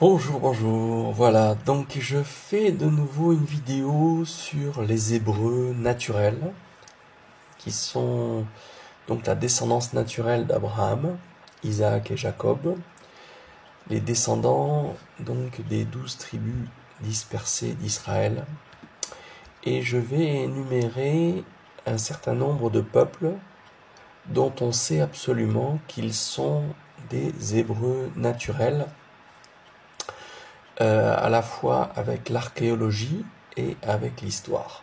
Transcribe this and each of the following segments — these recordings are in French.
Bonjour, bonjour. Voilà, donc je fais de nouveau une vidéo sur les Hébreux naturels, qui sont donc la descendance naturelle d'Abraham, Isaac et Jacob, les descendants donc des 12 tribus dispersées d'Israël. Et je vais énumérer un certain nombre de peuples dont on sait absolument qu'ils sont des Hébreux naturels, à la fois avec l'archéologie et avec l'histoire.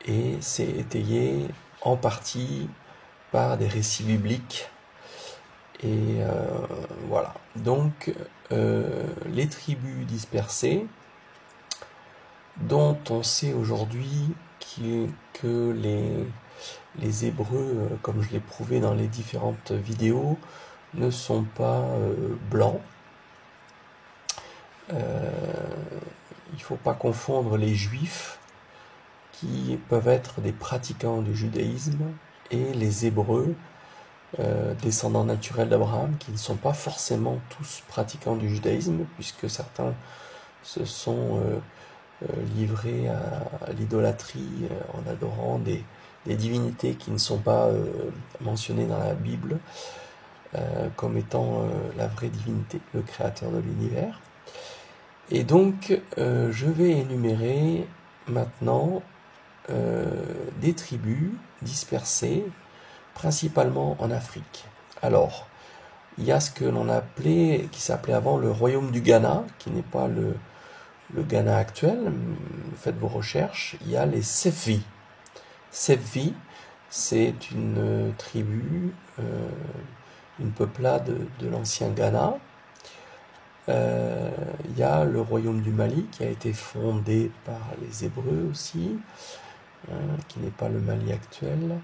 Et c'est étayé en partie par des récits bibliques. Et voilà. Donc, les tribus dispersées, dont on sait aujourd'hui que les Hébreux, comme je l'ai prouvé dans les différentes vidéos, ne sont pas blancs. Il ne faut pas confondre les Juifs, qui peuvent être des pratiquants du judaïsme, et les Hébreux, descendants naturels d'Abraham, qui ne sont pas forcément tous pratiquants du judaïsme, puisque certains se sont livrés à l'idolâtrie en adorant des divinités qui ne sont pas mentionnées dans la Bible comme étant la vraie divinité, le créateur de l'univers. Et donc, je vais énumérer maintenant des tribus dispersées, principalement en Afrique. Alors, il y a ce que l'on appelait, qui s'appelait avant le royaume du Ghana, qui n'est pas le Ghana actuel. Faites vos recherches. Il y a les Sefi. Sefi, c'est une tribu, une peuplade de l'ancien Ghana. Il y a le royaume du Mali, qui a été fondé par les Hébreux aussi, qui n'est pas le Mali actuel.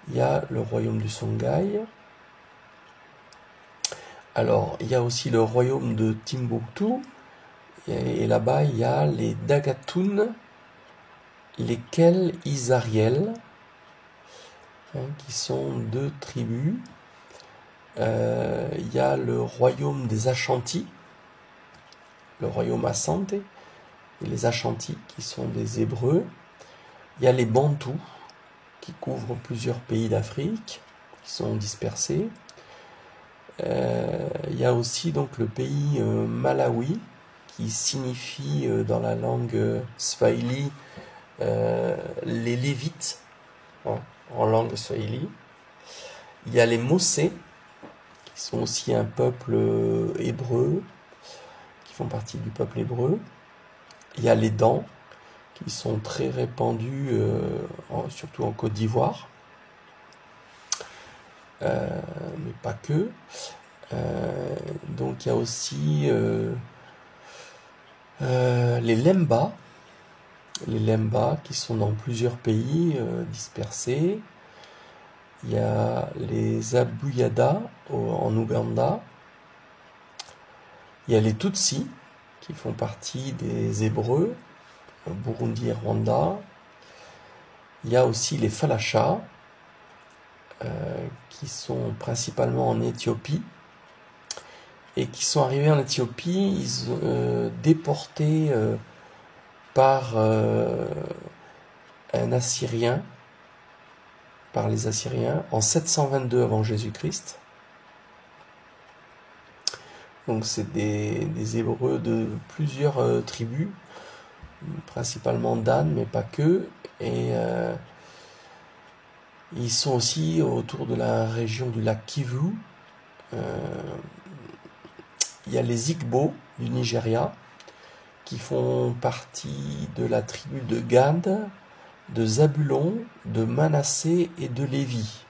Il y a le royaume du Songhai. Alors, il y a aussi le royaume de Timbuktu. Et là-bas, il y a les Dagatoun, lesquels Isariel, qui sont deux tribus. Il y a le royaume des Ashanti, le royaume Asante, et les Ashanti, qui sont des Hébreux. Il y a les Bantous, qui couvrent plusieurs pays d'Afrique, qui sont dispersés. Il y a aussi donc le pays Malawi, qui signifie dans la langue swahili les Lévites, en langue swahili. Il y a les Mossé, qui sont aussi un peuple hébreu, qui font partie du peuple hébreu. Il y a les Dan, qui sont très répandus, surtout en Côte d'Ivoire, mais pas que. Donc il y a aussi les Lemba, qui sont dans plusieurs pays dispersés. Il y a les Abuyada en Ouganda. Il y a les Tutsis, qui font partie des Hébreux, Burundi et Rwanda. Il y a aussi les Falachas, qui sont principalement en Éthiopie, et qui sont arrivés en Éthiopie, déportés par un Assyrien, par les Assyriens, en 722 avant Jésus-Christ. Donc c'est des Hébreux de plusieurs tribus, principalement Dan, mais pas que, et ils sont aussi autour de la région du lac Kivu. Il y a les Igbo du Nigeria, qui font partie de la tribu de Gad, de Zabulon, de Manassé et de Lévi.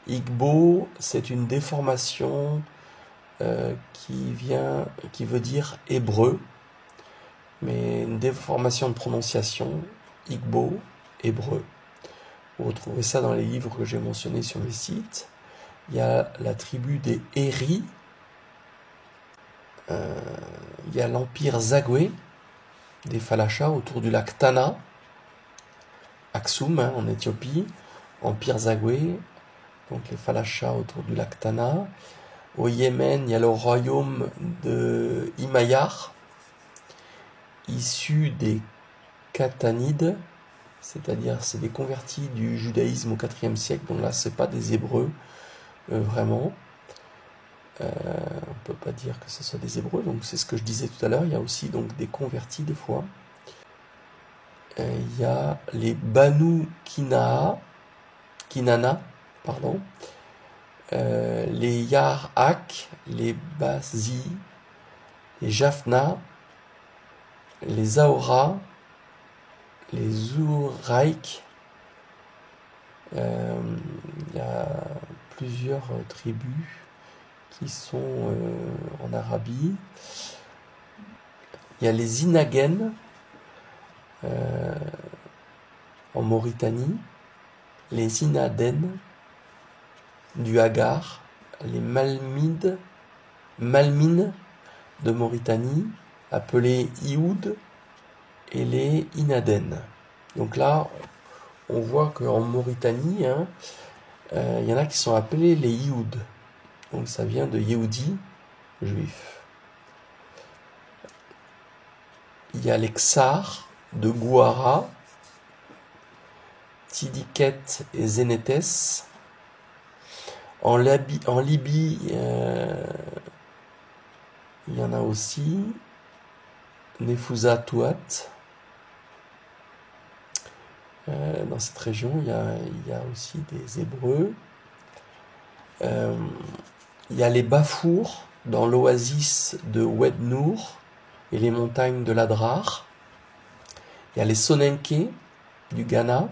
Igbo, c'est une déformation qui veut dire hébreu, mais une déformation de prononciation, Igbo, hébreu. Vous retrouvez ça dans les livres que j'ai mentionnés sur mes sites. Il y a la tribu des Héri, il y a l'empire Zagwe, des Falachas autour du lac Tana, Aksum en Éthiopie, empire Zagwe, donc les Falachas autour du lac Tana. Au Yémen, il y a le royaume de Himayar, issu des Khatanides, c'est-à-dire c'est des convertis du judaïsme au IVe siècle. Donc là, c'est pas des Hébreux, vraiment. On peut pas dire que ce soit des Hébreux, donc c'est ce que je disais tout à l'heure. Il y a aussi donc des convertis des fois. Il y a les Banu Kinana, pardon, les Yarhak, les Bazi, les Japhna, les Aora, les Zouraïk. Il y a plusieurs tribus qui sont en Arabie. Il y a les Inagen en Mauritanie, les Inaden du Hagar, les Malmines de Mauritanie, appelés Ioud, et les Inaden. Donc là, on voit qu'en Mauritanie, il y en a qui sont appelés les Ioud. Donc ça vient de Yehudi, juif. Il y a les Ksar de Gouara, Tidiket et Zénétes. En Libye, il y en a aussi. Nefouza Touat. Dans cette région, il y a aussi des Hébreux. Il y a les Bafours dans l'oasis de Oued Nour et les montagnes de l'Adrar. Il y a les Sonenké du Ghana,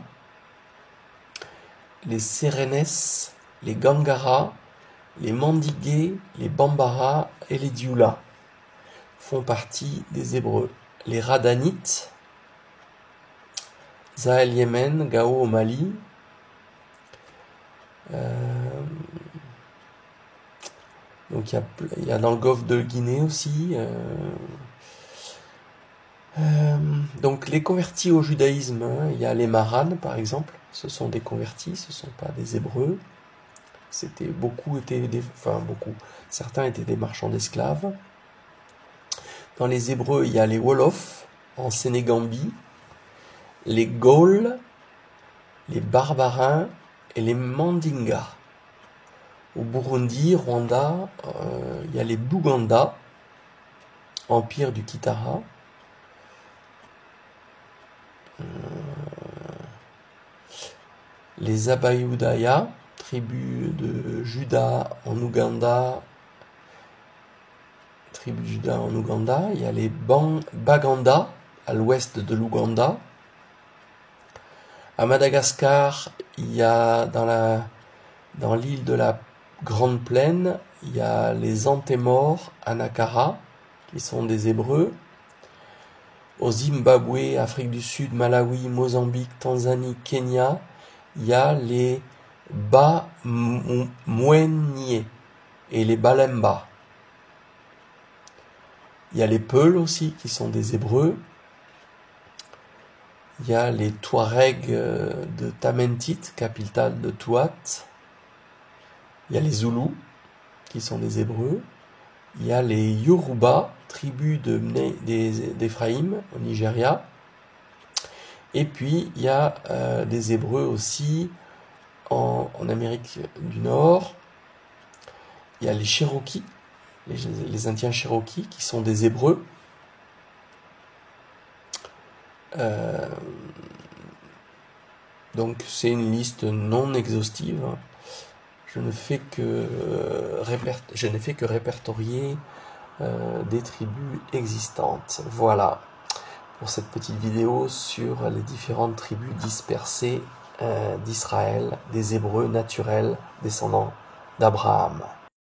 les Sérénes, les Gangara, les Mandigués, les Bambara et les Dioula font partie des Hébreux. Les Radanites, Zahel Yémen, Gao au Mali, donc il y a dans le golfe de Guinée aussi. Donc les convertis au judaïsme, il y a les Maran par exemple, ce sont des convertis, ce ne sont pas des Hébreux. Certains étaient des marchands d'esclaves. Dans les Hébreux, il y a les Wolofs en Sénégambie, les Gauls, les Barbarins et les Mandingas. Au Burundi, Rwanda, il y a les Buganda, empire du Kitara. Les Abayudaya, tribu de Juda en Ouganda. Il y a les Baganda à l'ouest de l'Ouganda. À Madagascar, il y a dans l'île de la Grande Plaine, il y a les Antémores à Nakara, qui sont des Hébreux. Au Zimbabwe, Afrique du Sud, Malawi, Mozambique, Tanzanie, Kenya, il y a les Bamwenye et les Balemba. Il y a les Peuls aussi, qui sont des Hébreux. Il y a les Touaregs de Tamentit, capitale de Touat. Il y a les Zoulous, qui sont des Hébreux. Il y a les Yoruba, tribu d'Éphraïm au Nigeria. Et puis, il y a des Hébreux aussi en Amérique du Nord. Il y a les Cherokees, les Indiens Cherokees, qui sont des Hébreux. Donc, c'est une liste non exhaustive. Je ne fais que répertorier des tribus existantes. Voilà pour cette petite vidéo sur les différentes tribus dispersées d'Israël, des Hébreux naturels descendants d'Abraham.